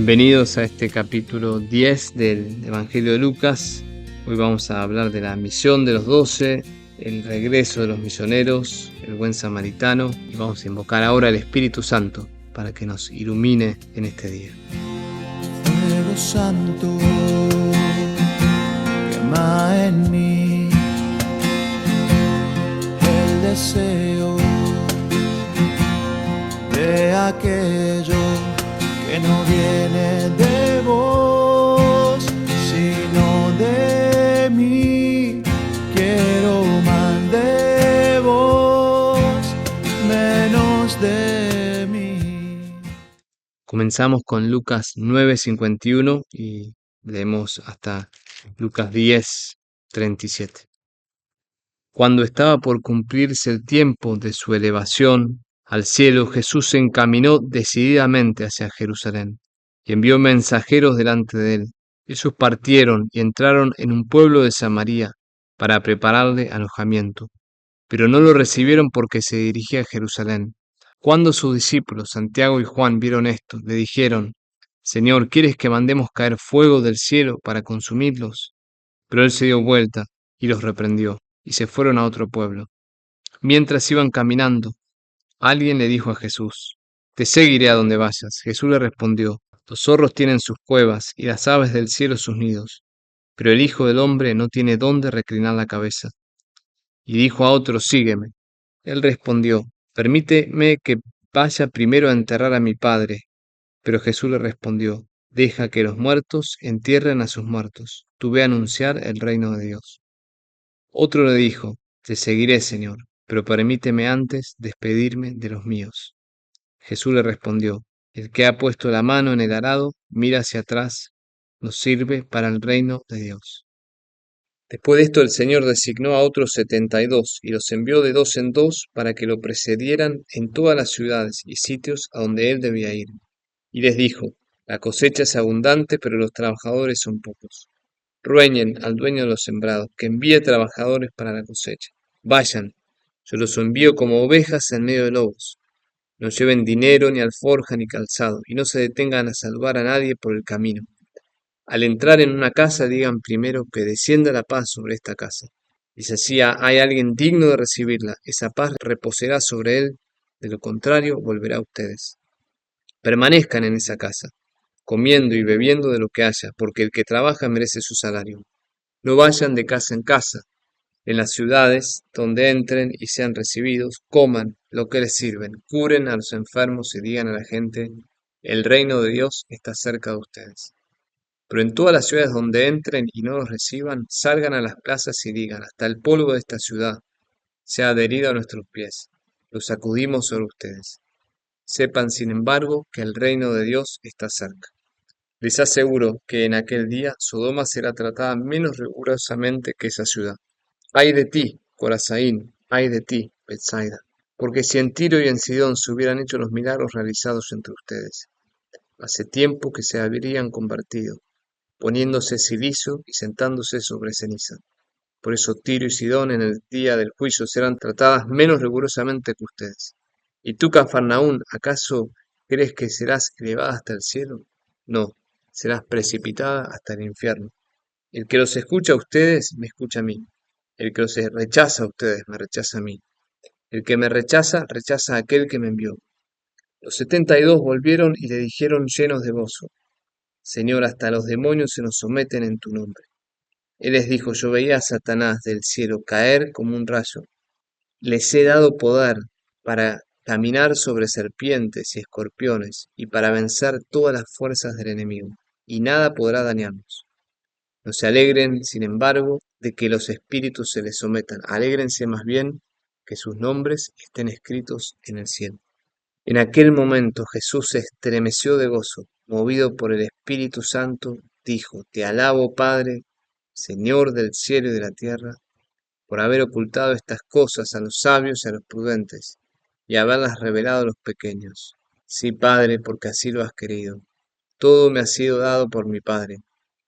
Bienvenidos a este capítulo 10 del Evangelio de Lucas. Hoy vamos a hablar de la misión de los 12, el regreso de los misioneros, el buen samaritano, y vamos a invocar ahora al Espíritu Santo para que nos ilumine en este día. Fuego santo, quema en mí el deseo de aquello que no viene de vos, sino de mí. Quiero más de vos, menos de mí. Comenzamos con Lucas 9:51 y leemos hasta Lucas 10:37. Cuando estaba por cumplirse el tiempo de su elevación al cielo, Jesús se encaminó decididamente hacia Jerusalén y envió mensajeros delante de él. Ellos partieron y entraron en un pueblo de Samaria para prepararle alojamiento, pero no lo recibieron porque se dirigía a Jerusalén. Cuando sus discípulos, Santiago y Juan, vieron esto, le dijeron: Señor, ¿quieres que mandemos caer fuego del cielo para consumirlos? Pero él se dio vuelta y los reprendió, y se fueron a otro pueblo. Mientras iban caminando, alguien le dijo a Jesús: Te seguiré a donde vayas. Jesús le respondió: Los zorros tienen sus cuevas y las aves del cielo sus nidos, pero el Hijo del Hombre no tiene dónde reclinar la cabeza. Y dijo a otro: Sígueme. Él respondió: Permíteme que vaya primero a enterrar a mi padre. Pero Jesús le respondió: Deja que los muertos entierren a sus muertos. Tú ve a anunciar el reino de Dios. Otro le dijo: Te seguiré, Señor, pero permíteme antes despedirme de los míos. Jesús le respondió: El que ha puesto la mano en el arado, mira hacia atrás, no sirve para el reino de Dios. Después de esto el Señor designó a otros 72 y los envió de dos en dos para que lo precedieran en todas las ciudades y sitios a donde él debía ir. Y les dijo: La cosecha es abundante, pero los trabajadores son pocos. Rueguen al dueño de los sembrados que envíe trabajadores para la cosecha. Vayan, yo los envío como ovejas en medio de lobos. No lleven dinero, ni alforja, ni calzado, y no se detengan a saludar a nadie por el camino. Al entrar en una casa, digan primero que descienda la paz sobre esta casa. Y si así hay alguien digno de recibirla, esa paz reposará sobre él, de lo contrario volverá a ustedes. Permanezcan en esa casa, comiendo y bebiendo de lo que haya, porque el que trabaja merece su salario. No vayan de casa en casa. En las ciudades donde entren y sean recibidos, coman lo que les sirven, curen a los enfermos y digan a la gente: el reino de Dios está cerca de ustedes. Pero en todas las ciudades donde entren y no los reciban, salgan a las plazas y digan: hasta el polvo de esta ciudad se ha adherido a nuestros pies, lo sacudimos sobre ustedes. Sepan, sin embargo, que el reino de Dios está cerca. Les aseguro que en aquel día Sodoma será tratada menos rigurosamente que esa ciudad. Ay de ti, Corazaín, ay de ti, Betsaida, porque si en Tiro y en Sidón se hubieran hecho los milagros realizados entre ustedes, hace tiempo que se habrían convertido, poniéndose silicio y sentándose sobre ceniza. Por eso Tiro y Sidón en el día del juicio serán tratadas menos rigurosamente que ustedes. ¿Y tú, Cafarnaún, acaso crees que serás elevada hasta el cielo? No, serás precipitada hasta el infierno. El que los escucha a ustedes, me escucha a mí. El que los rechaza a ustedes, me rechaza a mí. El que me rechaza, rechaza a aquel que me envió. Los 72 volvieron y le dijeron llenos de gozo: Señor, hasta los demonios se nos someten en tu nombre. Él les dijo: Yo veía a Satanás del cielo caer como un rayo. Les he dado poder para caminar sobre serpientes y escorpiones y para vencer todas las fuerzas del enemigo, y nada podrá dañarnos. No se alegren, sin embargo, de que los espíritus se les sometan. Alégrense más bien que sus nombres estén escritos en el cielo. En aquel momento Jesús se estremeció de gozo, movido por el Espíritu Santo, dijo: Te alabo, Padre, Señor del cielo y de la tierra, por haber ocultado estas cosas a los sabios y a los prudentes, y haberlas revelado a los pequeños. Sí, Padre, porque así lo has querido. Todo me ha sido dado por mi Padre,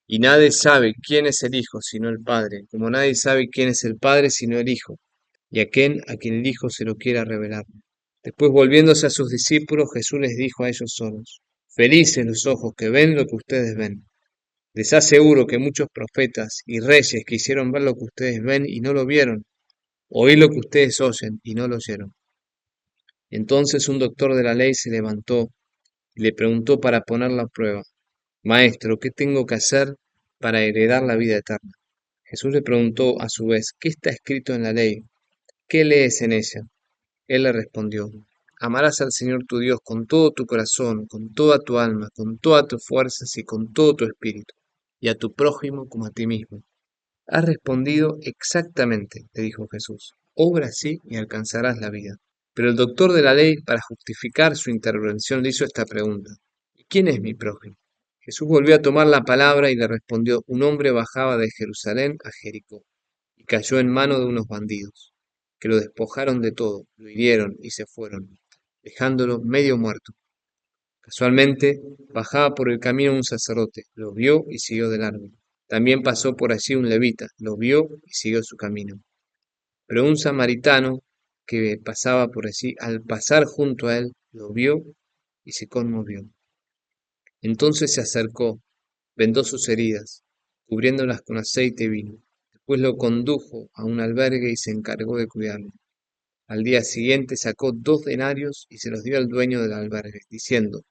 y nadie sabe quién es el Hijo sino el Padre, como nadie sabe quién es el Padre sino el Hijo, y a quien el Hijo se lo quiera revelar. Después, volviéndose a sus discípulos, Jesús les dijo a ellos solos: Felices los ojos que ven lo que ustedes ven. Les aseguro que muchos profetas y reyes quisieron ver lo que ustedes ven y no lo vieron, oír lo que ustedes oyen y no lo oyeron. Entonces un doctor de la ley se levantó y le preguntó para ponerlo a prueba: Maestro, ¿qué tengo que hacer para heredar la vida eterna? Jesús le preguntó a su vez: ¿Qué está escrito en la ley? ¿Qué lees en ella? Él le respondió: Amarás al Señor tu Dios con todo tu corazón, con toda tu alma, con todas tus fuerzas y con todo tu espíritu, y a tu prójimo como a ti mismo. Has respondido exactamente, le dijo Jesús. Obra así y alcanzarás la vida. Pero el doctor de la ley, para justificar su intervención, le hizo esta pregunta: ¿Y quién es mi prójimo? Jesús volvió a tomar la palabra y le respondió: Un hombre bajaba de Jerusalén a Jericó y cayó en mano de unos bandidos, que lo despojaron de todo, lo hirieron y se fueron, dejándolo medio muerto. Casualmente, bajaba por el camino un sacerdote, lo vio y siguió de largo. También pasó por allí un levita, lo vio y siguió su camino. Pero un samaritano que pasaba por allí, al pasar junto a él, lo vio y se conmovió. Entonces se acercó, vendó sus heridas, cubriéndolas con aceite y vino. Después lo condujo a un albergue y se encargó de cuidarlo. Al día siguiente sacó 2 denarios y se los dio al dueño del albergue, diciendo: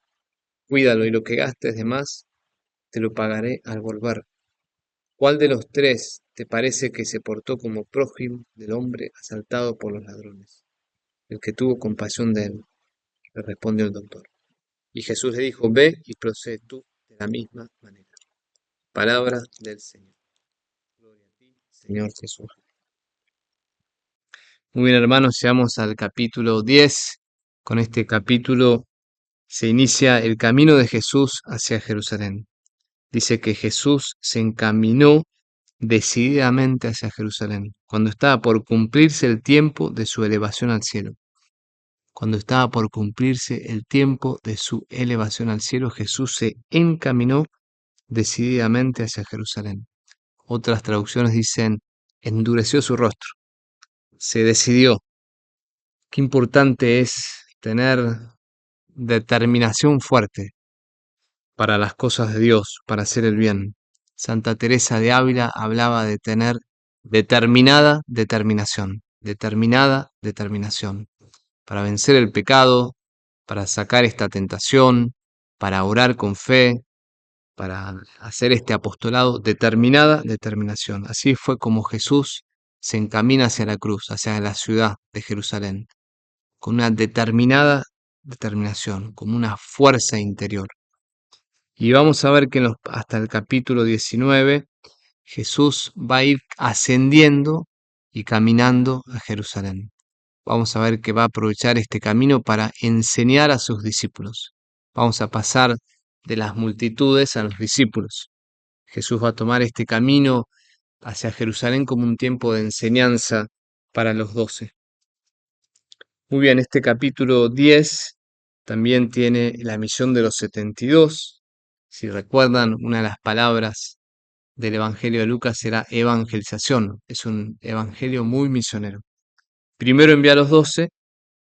Cuídalo y lo que gastes de más te lo pagaré al volver. ¿Cuál de los tres te parece que se portó como prójimo del hombre asaltado por los ladrones? El que tuvo compasión de él, le respondió el doctor. Y Jesús le dijo: Ve y procede tú de la misma manera. Palabra del Señor. Gloria a ti, Señor Jesús. Muy bien, hermanos, llegamos al capítulo 10. Con este capítulo se inicia el camino de Jesús hacia Jerusalén. Dice que Jesús se encaminó decididamente hacia Jerusalén, cuando estaba por cumplirse el tiempo de su elevación al cielo. Cuando estaba por cumplirse el tiempo de su elevación al cielo, Jesús se encaminó decididamente hacia Jerusalén. Otras traducciones dicen: endureció su rostro, se decidió. Qué importante es tener determinación fuerte para las cosas de Dios, para hacer el bien. Santa Teresa de Ávila hablaba de tener determinada determinación, para vencer el pecado, para sacar esta tentación, para orar con fe, para hacer este apostolado, determinada determinación. Así fue como Jesús se encamina hacia la cruz, hacia la ciudad de Jerusalén, con una determinada determinación, con una fuerza interior. Y vamos a ver que hasta el capítulo 19 Jesús va a ir ascendiendo y caminando a Jerusalén. Vamos a ver que va a aprovechar este camino para enseñar a sus discípulos. Vamos a pasar de las multitudes a los discípulos. Jesús va a tomar este camino hacia Jerusalén como un tiempo de enseñanza para los 12. Muy bien, este capítulo 10 también tiene la misión de los 72. Si recuerdan, una de las palabras del Evangelio de Lucas era evangelización. Es un evangelio muy misionero. Primero envió a los 12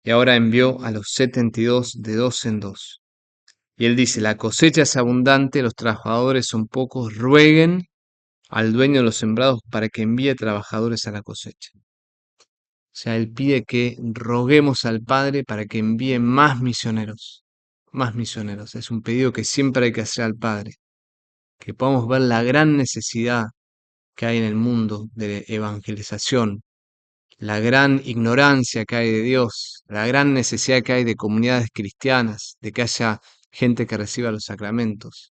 y ahora envió a los 72 de 2 en 2. Y él dice: la cosecha es abundante, los trabajadores son pocos, rueguen al dueño de los sembrados para que envíe trabajadores a la cosecha. O sea, él pide que roguemos al Padre para que envíe más misioneros. Más misioneros. Es un pedido que siempre hay que hacer al Padre. Que podamos ver la gran necesidad que hay en el mundo de evangelización, la gran ignorancia que hay de Dios, la gran necesidad que hay de comunidades cristianas, de que haya gente que reciba los sacramentos,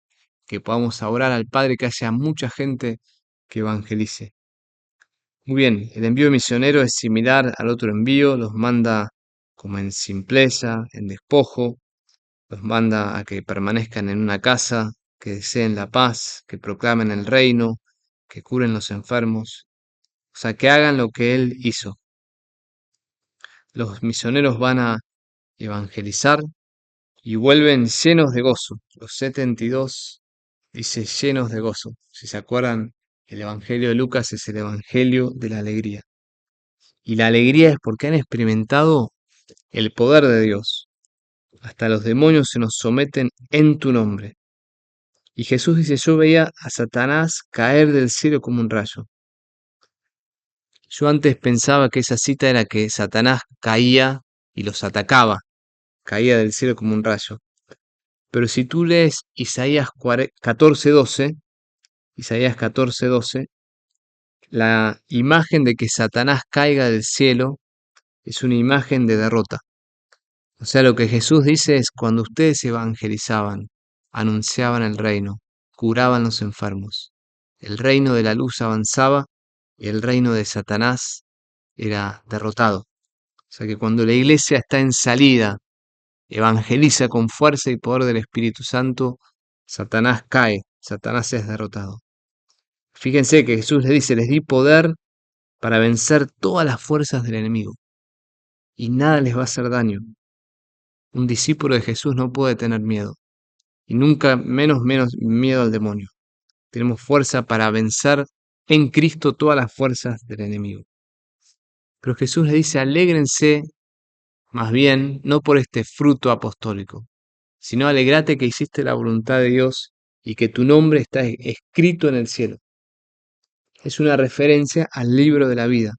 que podamos orar al Padre, que haya mucha gente que evangelice. Muy bien, el envío misionero es similar al otro envío, los manda como en simpleza, en despojo, los manda a que permanezcan en una casa, que deseen la paz, que proclamen el reino, que curen los enfermos, o sea, que hagan lo que él hizo. Los misioneros van a evangelizar y vuelven llenos de gozo. Los 72 dice llenos de gozo. Si se acuerdan, el Evangelio de Lucas es el Evangelio de la alegría. Y la alegría es porque han experimentado el poder de Dios. hasta los demonios se nos someten en tu nombre. Y Jesús dice, yo veía a Satanás caer del cielo como un rayo. Yo antes pensaba que esa cita era que Satanás caía y los atacaba, caía del cielo como un rayo. Pero si tú lees Isaías 14:12, Isaías 14:12, la imagen de que Satanás caiga del cielo es una imagen de derrota. O sea, lo que Jesús dice es cuando ustedes evangelizaban, anunciaban el reino, curaban los enfermos, el reino de la luz avanzaba y el reino de Satanás era derrotado. O sea que cuando la iglesia está en salida, evangeliza con fuerza y poder del Espíritu Santo, Satanás cae, Satanás es derrotado. Fíjense que Jesús les dice, les di poder para vencer todas las fuerzas del enemigo y nada les va a hacer daño. Un discípulo de Jesús no puede tener miedo y nunca menos miedo al demonio. Tenemos fuerza para vencer en Cristo todas las fuerzas del enemigo. Pero Jesús les dice, alégrense más bien no por este fruto apostólico, sino alegrate que hiciste la voluntad de Dios y que tu nombre está escrito en el cielo. Es una referencia al libro de la vida.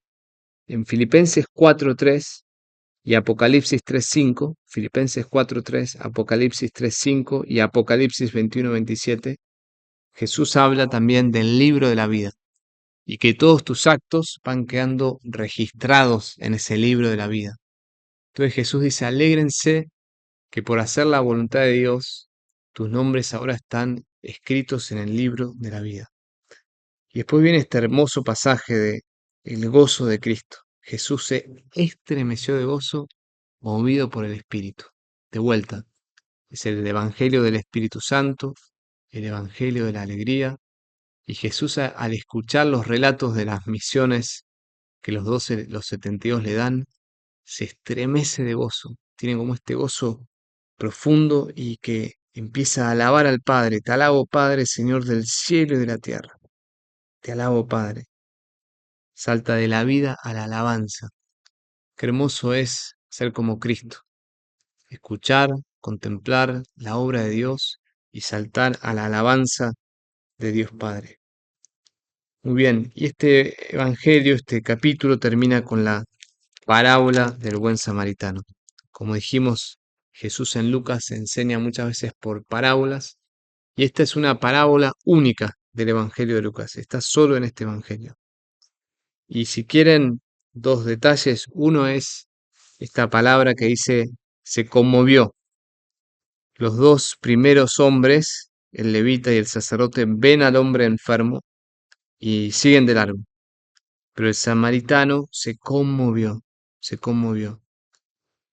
En Filipenses 4:3 y Apocalipsis 3:5, Filipenses 4:3, Apocalipsis 3:5 y Apocalipsis 21:27, Jesús habla también del libro de la vida y que todos tus actos van quedando registrados en ese libro de la vida. Entonces Jesús dice, alégrense que por hacer la voluntad de Dios, tus nombres ahora están escritos en el libro de la vida. Y después viene este hermoso pasaje de el gozo de Cristo. Jesús se estremeció de gozo, movido por el Espíritu. De vuelta, es el Evangelio del Espíritu Santo, el Evangelio de la alegría. Y Jesús al escuchar los relatos de las misiones que los 12, los 72 le dan, se estremece de gozo. Tiene como este gozo profundo y que empieza a alabar al Padre. Te alabo, Padre, Señor del cielo y de la tierra. Te alabo, Padre. Salta de la vida a la alabanza. Qué hermoso es ser como Cristo. Escuchar, contemplar la obra de Dios y saltar a la alabanza de Dios Padre. Muy bien, y este evangelio, este capítulo termina con la parábola del buen samaritano. Como dijimos, Jesús en Lucas enseña muchas veces por parábolas, y esta es una parábola única del Evangelio de Lucas, está solo en este Evangelio. Y si quieren dos detalles, uno es esta palabra que dice se conmovió. Los dos primeros hombres, el levita y el sacerdote, ven al hombre enfermo y siguen de largo. Pero el samaritano se conmovió, se conmovió.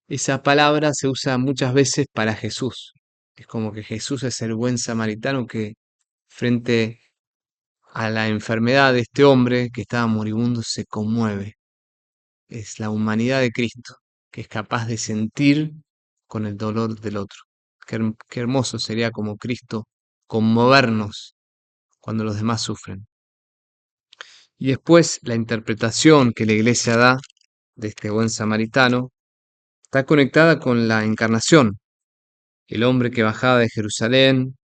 Esa palabra se usa muchas veces para Jesús. Es como que Jesús es el buen samaritano que frente a la enfermedad de este hombre que estaba moribundo se conmueve. Es la humanidad de Cristo, que es capaz de sentir con el dolor del otro. Qué hermoso sería como Cristo conmovernos cuando los demás sufren. Y después la interpretación que la iglesia da de este buen samaritano está conectada con la encarnación. El hombre que bajaba de Jerusalén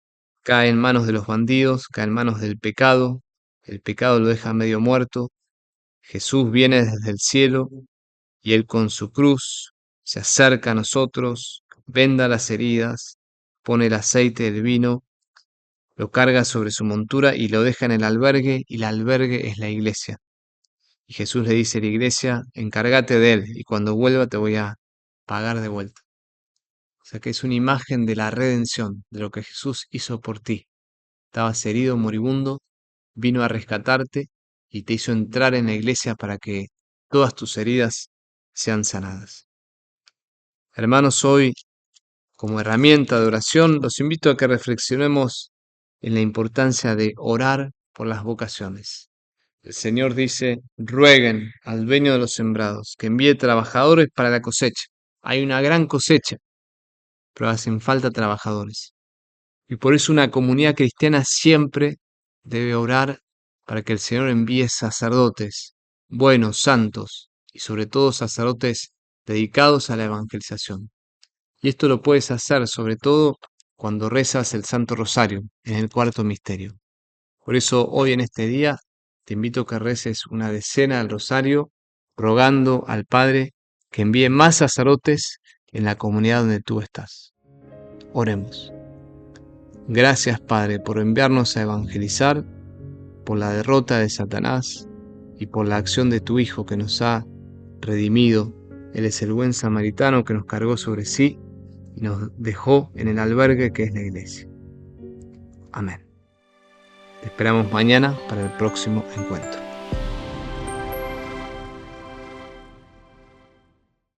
cae en manos de los bandidos, cae en manos del pecado, el pecado lo deja medio muerto, Jesús viene desde el cielo y él con su cruz se acerca a nosotros, venda las heridas, pone el aceite del vino, lo carga sobre su montura y lo deja en el albergue, y el albergue es la iglesia. Y Jesús le dice a la iglesia, encárgate de él, y cuando vuelva te voy a pagar de vuelta. O sea que es una imagen de la redención, de lo que Jesús hizo por ti. Estabas herido, moribundo, vino a rescatarte y te hizo entrar en la iglesia para que todas tus heridas sean sanadas. Hermanos, hoy, como herramienta de oración, los invito a que reflexionemos en la importancia de orar por las vocaciones. El Señor dice, rueguen al dueño de los sembrados que envíe trabajadores para la cosecha. Hay una gran cosecha, pero hacen falta trabajadores. Y por eso una comunidad cristiana siempre debe orar para que el Señor envíe sacerdotes buenos, santos y sobre todo sacerdotes dedicados a la evangelización. Y esto lo puedes hacer sobre todo cuando rezas el Santo Rosario en el cuarto misterio. Por eso hoy en este día te invito a que reces una decena al Rosario, rogando al Padre que envíe más sacerdotes en la comunidad donde tú estás. Oremos. Gracias, Padre, por enviarnos a evangelizar, por la derrota de Satanás y por la acción de tu Hijo que nos ha redimido. Él es el buen samaritano que nos cargó sobre sí y nos dejó en el albergue que es la iglesia. Amén. Te esperamos mañana para el próximo encuentro.